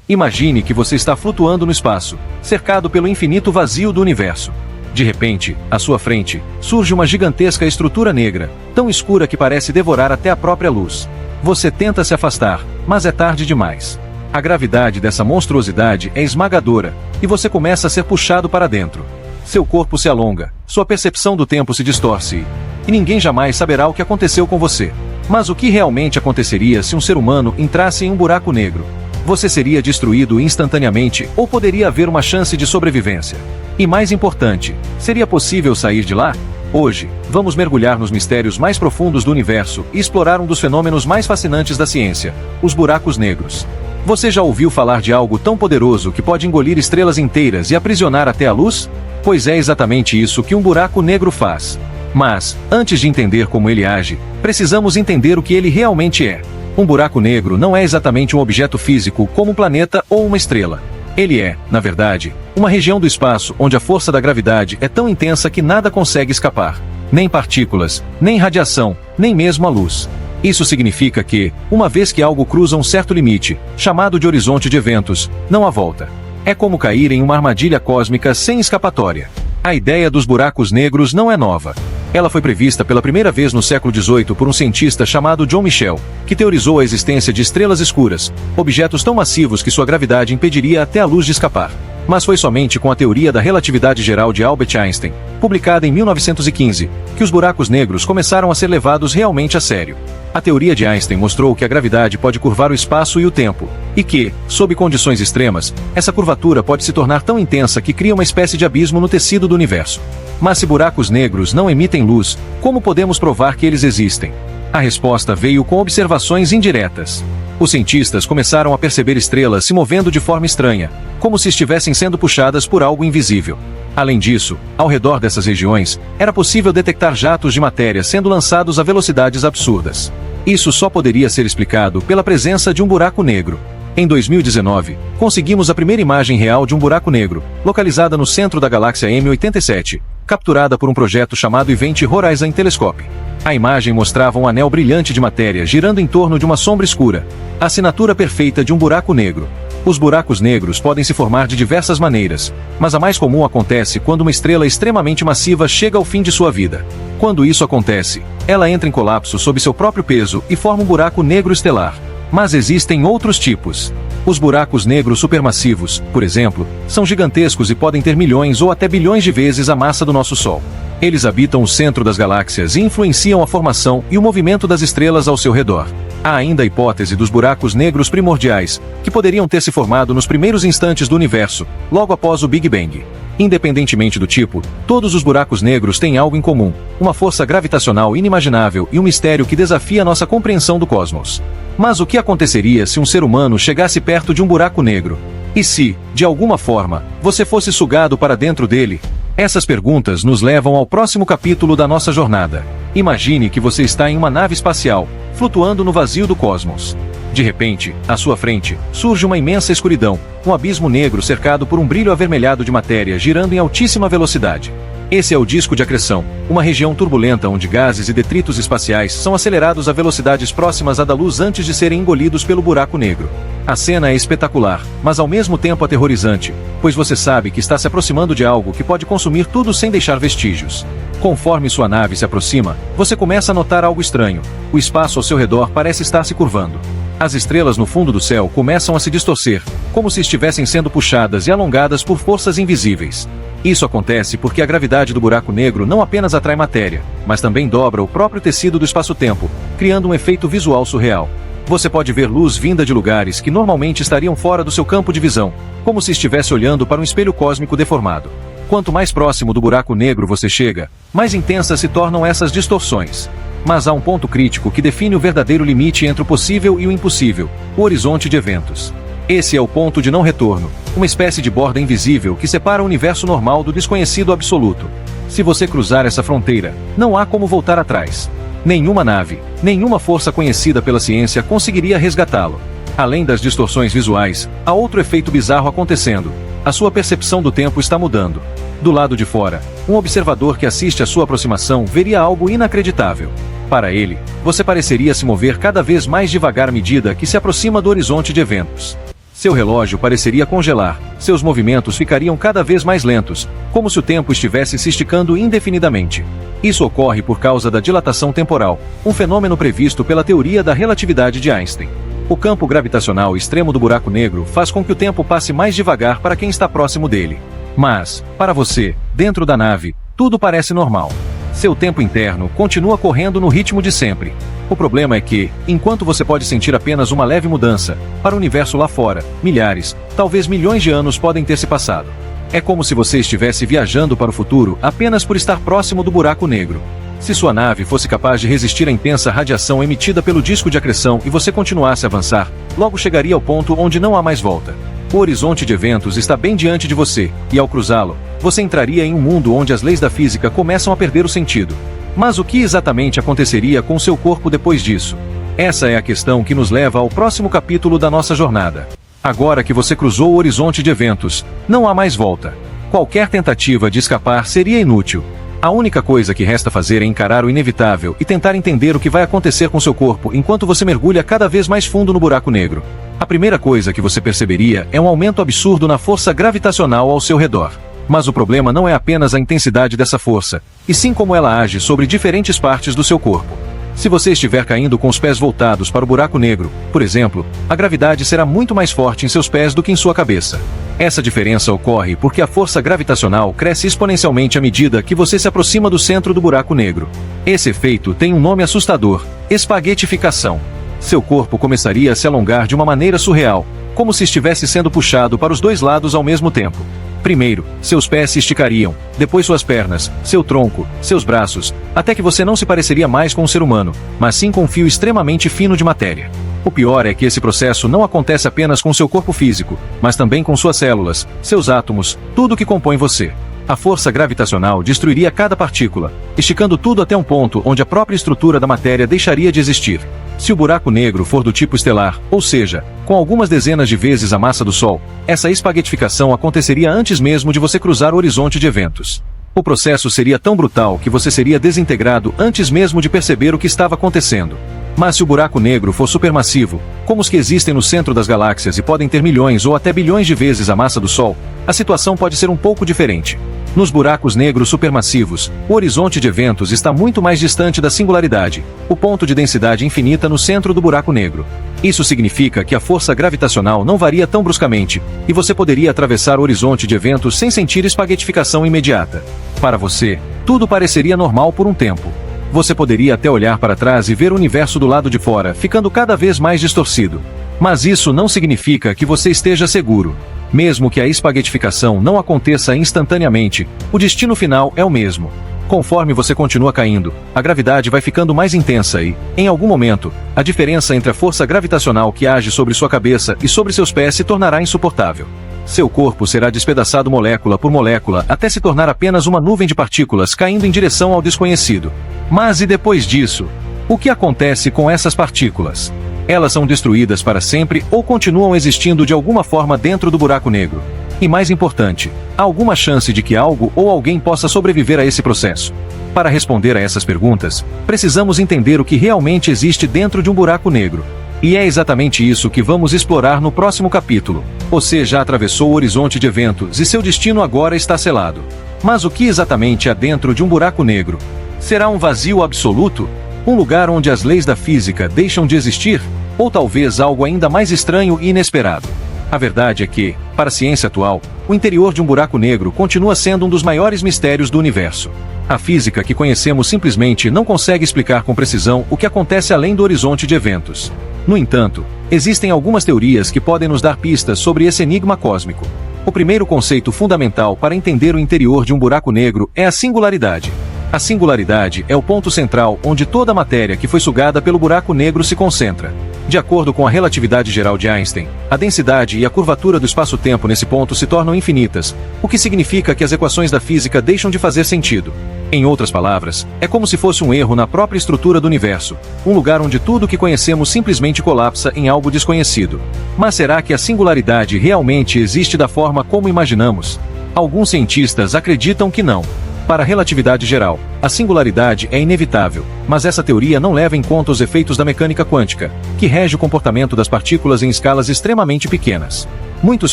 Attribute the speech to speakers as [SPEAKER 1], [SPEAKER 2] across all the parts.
[SPEAKER 1] Imagine que você está flutuando no espaço, cercado pelo infinito vazio do universo. De repente, à sua frente, surge uma gigantesca estrutura negra, tão escura que parece devorar até a própria luz. Você tenta se afastar, mas é tarde demais. A gravidade dessa monstruosidade é esmagadora, e você começa a ser puxado para dentro. Seu corpo se alonga, sua percepção do tempo se distorce, e ninguém jamais saberá o que aconteceu com você. Mas o que realmente aconteceria se um ser humano entrasse em um buraco negro? Você seria destruído instantaneamente ou poderia haver uma chance de sobrevivência? E mais importante, seria possível sair de lá? Hoje, vamos mergulhar nos mistérios mais profundos do universo e explorar um dos fenômenos mais fascinantes da ciência, os buracos negros. Você já ouviu falar de algo tão poderoso que pode engolir estrelas inteiras e aprisionar até a luz? Pois é exatamente isso que um buraco negro faz. Mas, antes de entender como ele age, precisamos entender o que ele realmente é. Um buraco negro não é exatamente um objeto físico como um planeta ou uma estrela. Ele é, na verdade, uma região do espaço onde a força da gravidade é tão intensa que nada consegue escapar. Nem partículas, nem radiação, nem mesmo a luz. Isso significa que, uma vez que algo cruza um certo limite, chamado de horizonte de eventos, não há volta. É como cair em uma armadilha cósmica sem escapatória. A ideia dos buracos negros não é nova. Ela foi prevista pela primeira vez no século XVIII por um cientista chamado John Michell, que teorizou a existência de estrelas escuras, objetos tão massivos que sua gravidade impediria até a luz de escapar. Mas foi somente com a teoria da relatividade geral de Albert Einstein, publicada em 1915, que os buracos negros começaram a ser levados realmente a sério. A teoria de Einstein mostrou que a gravidade pode curvar o espaço e o tempo, e que, sob condições extremas, essa curvatura pode se tornar tão intensa que cria uma espécie de abismo no tecido do universo. Mas se buracos negros não emitem luz, como podemos provar que eles existem? A resposta veio com observações indiretas. Os cientistas começaram a perceber estrelas se movendo de forma estranha, como se estivessem sendo puxadas por algo invisível. Além disso, ao redor dessas regiões, era possível detectar jatos de matéria sendo lançados a velocidades absurdas. Isso só poderia ser explicado pela presença de um buraco negro. Em 2019, conseguimos a primeira imagem real de um buraco negro, localizada no centro da galáxia M87, capturada por um projeto chamado Event Horizon Telescope. A imagem mostrava um anel brilhante de matéria girando em torno de uma sombra escura, a assinatura perfeita de um buraco negro. Os buracos negros podem se formar de diversas maneiras, mas a mais comum acontece quando uma estrela extremamente massiva chega ao fim de sua vida. Quando isso acontece, ela entra em colapso sob seu próprio peso e forma um buraco negro estelar. Mas existem outros tipos. Os buracos negros supermassivos, por exemplo, são gigantescos e podem ter milhões ou até bilhões de vezes a massa do nosso Sol. Eles habitam o centro das galáxias e influenciam a formação e o movimento das estrelas ao seu redor. Há ainda a hipótese dos buracos negros primordiais, que poderiam ter se formado nos primeiros instantes do universo, logo após o Big Bang. Independentemente do tipo, todos os buracos negros têm algo em comum, uma força gravitacional inimaginável e um mistério que desafia nossa compreensão do cosmos. Mas o que aconteceria se um ser humano chegasse perto de um buraco negro? E se, de alguma forma, você fosse sugado para dentro dele? Essas perguntas nos levam ao próximo capítulo da nossa jornada. Imagine que você está em uma nave espacial, flutuando no vazio do cosmos. De repente, à sua frente, surge uma imensa escuridão, um abismo negro cercado por um brilho avermelhado de matéria girando em altíssima velocidade. Esse é o disco de acreção, uma região turbulenta onde gases e detritos espaciais são acelerados a velocidades próximas à da luz antes de serem engolidos pelo buraco negro. A cena é espetacular, mas ao mesmo tempo aterrorizante, pois você sabe que está se aproximando de algo que pode consumir tudo sem deixar vestígios. Conforme sua nave se aproxima, você começa a notar algo estranho. O espaço ao seu redor parece estar se curvando. As estrelas no fundo do céu começam a se distorcer, como se estivessem sendo puxadas e alongadas por forças invisíveis. Isso acontece porque a gravidade do buraco negro não apenas atrai matéria, mas também dobra o próprio tecido do espaço-tempo, criando um efeito visual surreal. Você pode ver luz vinda de lugares que normalmente estariam fora do seu campo de visão, como se estivesse olhando para um espelho cósmico deformado. Quanto mais próximo do buraco negro você chega, mais intensas se tornam essas distorções. Mas há um ponto crítico que define o verdadeiro limite entre o possível e o impossível: o horizonte de eventos. Esse é o ponto de não retorno, uma espécie de borda invisível que separa o universo normal do desconhecido absoluto. Se você cruzar essa fronteira, não há como voltar atrás. Nenhuma nave, nenhuma força conhecida pela ciência conseguiria resgatá-lo. Além das distorções visuais, há outro efeito bizarro acontecendo. A sua percepção do tempo está mudando. Do lado de fora, um observador que assiste à sua aproximação veria algo inacreditável. Para ele, você pareceria se mover cada vez mais devagar à medida que se aproxima do horizonte de eventos. Seu relógio pareceria congelar, seus movimentos ficariam cada vez mais lentos, como se o tempo estivesse se esticando indefinidamente. Isso ocorre por causa da dilatação temporal, um fenômeno previsto pela teoria da relatividade de Einstein. O campo gravitacional extremo do buraco negro faz com que o tempo passe mais devagar para quem está próximo dele. Mas, para você, dentro da nave, tudo parece normal. Seu tempo interno continua correndo no ritmo de sempre. O problema é que, enquanto você pode sentir apenas uma leve mudança, para o universo lá fora, milhares, talvez milhões de anos podem ter se passado. É como se você estivesse viajando para o futuro apenas por estar próximo do buraco negro. Se sua nave fosse capaz de resistir à intensa radiação emitida pelo disco de acreção e você continuasse a avançar, logo chegaria ao ponto onde não há mais volta. O horizonte de eventos está bem diante de você, e ao cruzá-lo, você entraria em um mundo onde as leis da física começam a perder o sentido. Mas o que exatamente aconteceria com seu corpo depois disso? Essa é a questão que nos leva ao próximo capítulo da nossa jornada. Agora que você cruzou o horizonte de eventos, não há mais volta. Qualquer tentativa de escapar seria inútil. A única coisa que resta fazer é encarar o inevitável e tentar entender o que vai acontecer com seu corpo enquanto você mergulha cada vez mais fundo no buraco negro. A primeira coisa que você perceberia é um aumento absurdo na força gravitacional ao seu redor. Mas o problema não é apenas a intensidade dessa força, e sim como ela age sobre diferentes partes do seu corpo. Se você estiver caindo com os pés voltados para o buraco negro, por exemplo, a gravidade será muito mais forte em seus pés do que em sua cabeça. Essa diferença ocorre porque a força gravitacional cresce exponencialmente à medida que você se aproxima do centro do buraco negro. Esse efeito tem um nome assustador: espaguetificação. Seu corpo começaria a se alongar de uma maneira surreal, como se estivesse sendo puxado para os dois lados ao mesmo tempo. Primeiro, seus pés se esticariam, depois suas pernas, seu tronco, seus braços, até que você não se pareceria mais com um ser humano, mas sim com um fio extremamente fino de matéria. O pior é que esse processo não acontece apenas com seu corpo físico, mas também com suas células, seus átomos, tudo o que compõe você. A força gravitacional destruiria cada partícula, esticando tudo até um ponto onde a própria estrutura da matéria deixaria de existir. Se o buraco negro for do tipo estelar, ou seja, com algumas dezenas de vezes a massa do Sol, essa espaguetificação aconteceria antes mesmo de você cruzar o horizonte de eventos. O processo seria tão brutal que você seria desintegrado antes mesmo de perceber o que estava acontecendo. Mas se o buraco negro for supermassivo, como os que existem no centro das galáxias e podem ter milhões ou até bilhões de vezes a massa do Sol, a situação pode ser um pouco diferente. Nos buracos negros supermassivos, o horizonte de eventos está muito mais distante da singularidade, o ponto de densidade infinita no centro do buraco negro. Isso significa que a força gravitacional não varia tão bruscamente, e você poderia atravessar o horizonte de eventos sem sentir espaguetificação imediata. Para você, tudo pareceria normal por um tempo. Você poderia até olhar para trás e ver o universo do lado de fora, ficando cada vez mais distorcido. Mas isso não significa que você esteja seguro. Mesmo que a espaguetificação não aconteça instantaneamente, o destino final é o mesmo. Conforme você continua caindo, a gravidade vai ficando mais intensa e, em algum momento, a diferença entre a força gravitacional que age sobre sua cabeça e sobre seus pés se tornará insuportável. Seu corpo será despedaçado molécula por molécula até se tornar apenas uma nuvem de partículas caindo em direção ao desconhecido. Mas e depois disso? O que acontece com essas partículas? Elas são destruídas para sempre ou continuam existindo de alguma forma dentro do buraco negro? E mais importante, há alguma chance de que algo ou alguém possa sobreviver a esse processo? Para responder a essas perguntas, precisamos entender o que realmente existe dentro de um buraco negro. E é exatamente isso que vamos explorar no próximo capítulo. Você já atravessou o horizonte de eventos e seu destino agora está selado. Mas o que exatamente há dentro de um buraco negro? Será um vazio absoluto? Um lugar onde as leis da física deixam de existir? Ou talvez algo ainda mais estranho e inesperado? A verdade é que, para a ciência atual, o interior de um buraco negro continua sendo um dos maiores mistérios do universo. A física que conhecemos simplesmente não consegue explicar com precisão o que acontece além do horizonte de eventos. No entanto, existem algumas teorias que podem nos dar pistas sobre esse enigma cósmico. O primeiro conceito fundamental para entender o interior de um buraco negro é a singularidade. A singularidade é o ponto central onde toda a matéria que foi sugada pelo buraco negro se concentra. De acordo com a relatividade geral de Einstein, a densidade e a curvatura do espaço-tempo nesse ponto se tornam infinitas, o que significa que as equações da física deixam de fazer sentido. Em outras palavras, é como se fosse um erro na própria estrutura do universo, um lugar onde tudo o que conhecemos simplesmente colapsa em algo desconhecido. Mas será que a singularidade realmente existe da forma como imaginamos? Alguns cientistas acreditam que não. Para a relatividade geral, a singularidade é inevitável, mas essa teoria não leva em conta os efeitos da mecânica quântica, que rege o comportamento das partículas em escalas extremamente pequenas. Muitos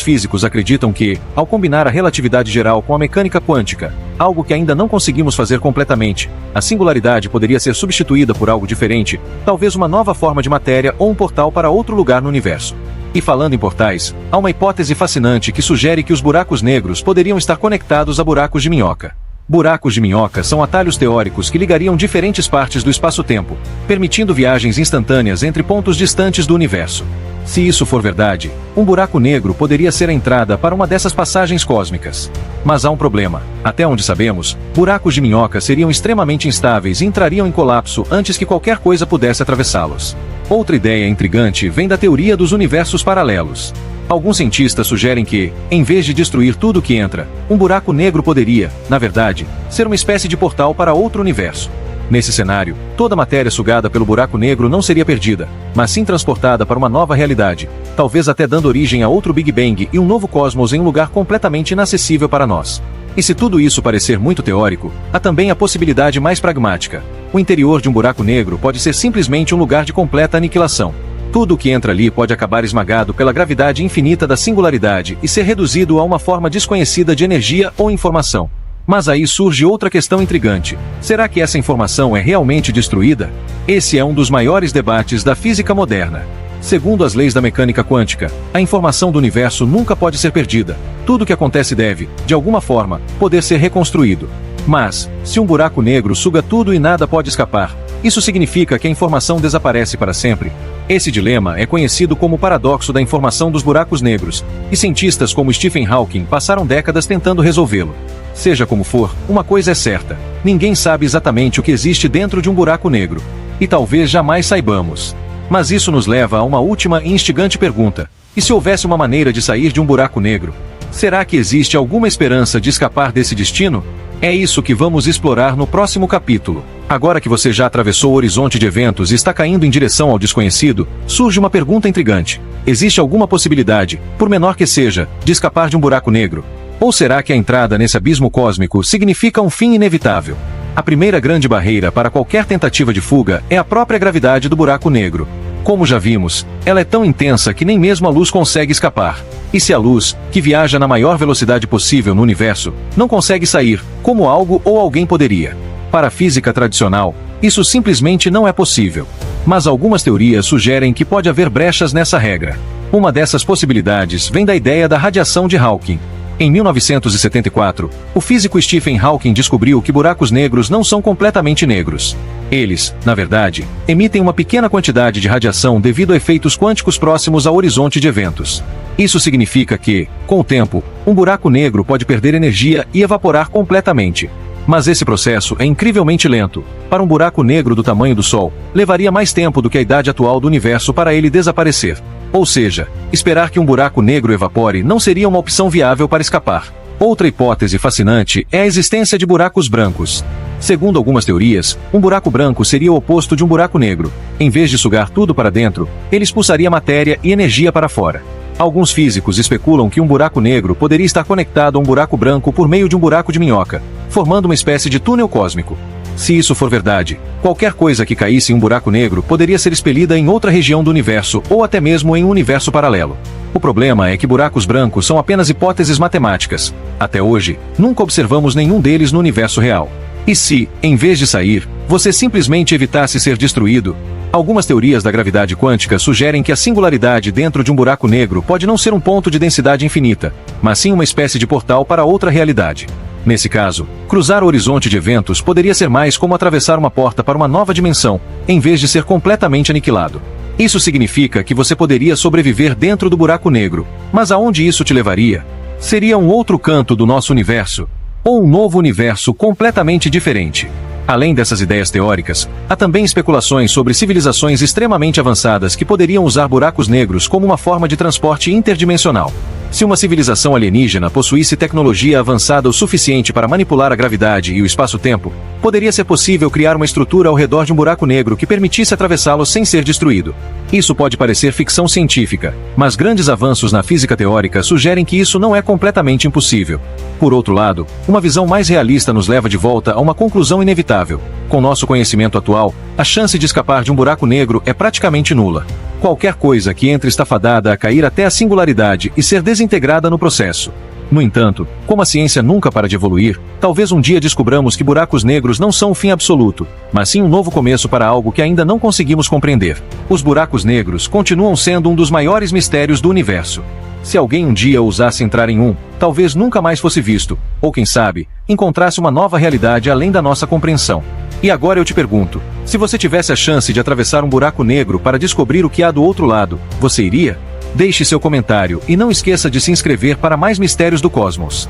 [SPEAKER 1] físicos acreditam que, ao combinar a relatividade geral com a mecânica quântica, algo que ainda não conseguimos fazer completamente, a singularidade poderia ser substituída por algo diferente, talvez uma nova forma de matéria ou um portal para outro lugar no universo. E falando em portais, há uma hipótese fascinante que sugere que os buracos negros poderiam estar conectados a buracos de minhoca. Buracos de minhoca são atalhos teóricos que ligariam diferentes partes do espaço-tempo, permitindo viagens instantâneas entre pontos distantes do universo. Se isso for verdade, um buraco negro poderia ser a entrada para uma dessas passagens cósmicas. Mas há um problema. Até onde sabemos, buracos de minhoca seriam extremamente instáveis e entrariam em colapso antes que qualquer coisa pudesse atravessá-los. Outra ideia intrigante vem da teoria dos universos paralelos. Alguns cientistas sugerem que, em vez de destruir tudo que entra, um buraco negro poderia, na verdade, ser uma espécie de portal para outro universo. Nesse cenário, toda a matéria sugada pelo buraco negro não seria perdida, mas sim transportada para uma nova realidade, talvez até dando origem a outro Big Bang e um novo cosmos em um lugar completamente inacessível para nós. E se tudo isso parecer muito teórico, há também a possibilidade mais pragmática. O interior de um buraco negro pode ser simplesmente um lugar de completa aniquilação. Tudo o que entra ali pode acabar esmagado pela gravidade infinita da singularidade e ser reduzido a uma forma desconhecida de energia ou informação. Mas aí surge outra questão intrigante. Será que essa informação é realmente destruída? Esse é um dos maiores debates da física moderna. Segundo as leis da mecânica quântica, a informação do universo nunca pode ser perdida. Tudo o que acontece deve, de alguma forma, poder ser reconstruído. Mas, se um buraco negro suga tudo e nada pode escapar, isso significa que a informação desaparece para sempre? Esse dilema é conhecido como o paradoxo da informação dos buracos negros, e cientistas como Stephen Hawking passaram décadas tentando resolvê-lo. Seja como for, uma coisa é certa: ninguém sabe exatamente o que existe dentro de um buraco negro. E talvez jamais saibamos. Mas isso nos leva a uma última e instigante pergunta: e se houvesse uma maneira de sair de um buraco negro? Será que existe alguma esperança de escapar desse destino? É isso que vamos explorar no próximo capítulo. Agora que você já atravessou o horizonte de eventos e está caindo em direção ao desconhecido, surge uma pergunta intrigante. Existe alguma possibilidade, por menor que seja, de escapar de um buraco negro? Ou será que a entrada nesse abismo cósmico significa um fim inevitável? A primeira grande barreira para qualquer tentativa de fuga é a própria gravidade do buraco negro. Como já vimos, ela é tão intensa que nem mesmo a luz consegue escapar. E se a luz, que viaja na maior velocidade possível no universo, não consegue sair, como algo ou alguém poderia? Para a física tradicional, isso simplesmente não é possível. Mas algumas teorias sugerem que pode haver brechas nessa regra. Uma dessas possibilidades vem da ideia da radiação de Hawking. Em 1974, o físico Stephen Hawking descobriu que buracos negros não são completamente negros. Eles, na verdade, emitem uma pequena quantidade de radiação devido a efeitos quânticos próximos ao horizonte de eventos. Isso significa que, com o tempo, um buraco negro pode perder energia e evaporar completamente. Mas esse processo é incrivelmente lento. Para um buraco negro do tamanho do Sol, levaria mais tempo do que a idade atual do universo para ele desaparecer. Ou seja, esperar que um buraco negro evapore não seria uma opção viável para escapar. Outra hipótese fascinante é a existência de buracos brancos. Segundo algumas teorias, um buraco branco seria o oposto de um buraco negro. Em vez de sugar tudo para dentro, ele expulsaria matéria e energia para fora. Alguns físicos especulam que um buraco negro poderia estar conectado a um buraco branco por meio de um buraco de minhoca, formando uma espécie de túnel cósmico. Se isso for verdade, qualquer coisa que caísse em um buraco negro poderia ser expelida em outra região do universo ou até mesmo em um universo paralelo. O problema é que buracos brancos são apenas hipóteses matemáticas. Até hoje, nunca observamos nenhum deles no universo real. E se, em vez de sair, você simplesmente evitasse ser destruído? Algumas teorias da gravidade quântica sugerem que a singularidade dentro de um buraco negro pode não ser um ponto de densidade infinita, mas sim uma espécie de portal para outra realidade. Nesse caso, cruzar o horizonte de eventos poderia ser mais como atravessar uma porta para uma nova dimensão, em vez de ser completamente aniquilado. Isso significa que você poderia sobreviver dentro do buraco negro, mas aonde isso te levaria? Seria um outro canto do nosso universo? Ou um novo universo completamente diferente? Além dessas ideias teóricas, há também especulações sobre civilizações extremamente avançadas que poderiam usar buracos negros como uma forma de transporte interdimensional. Se uma civilização alienígena possuísse tecnologia avançada o suficiente para manipular a gravidade e o espaço-tempo, poderia ser possível criar uma estrutura ao redor de um buraco negro que permitisse atravessá-lo sem ser destruído. Isso pode parecer ficção científica, mas grandes avanços na física teórica sugerem que isso não é completamente impossível. Por outro lado, uma visão mais realista nos leva de volta a uma conclusão inevitável. Com nosso conhecimento atual, a chance de escapar de um buraco negro é praticamente nula. Qualquer coisa que entre está fadada a cair até a singularidade e ser desintegrada no processo. No entanto, como a ciência nunca para de evoluir, talvez um dia descubramos que buracos negros não são o fim absoluto, mas sim um novo começo para algo que ainda não conseguimos compreender. Os buracos negros continuam sendo um dos maiores mistérios do universo. Se alguém um dia ousasse entrar em um, talvez nunca mais fosse visto, ou quem sabe, encontrasse uma nova realidade além da nossa compreensão. E agora eu te pergunto, se você tivesse a chance de atravessar um buraco negro para descobrir o que há do outro lado, você iria? Deixe seu comentário e não esqueça de se inscrever para mais mistérios do cosmos.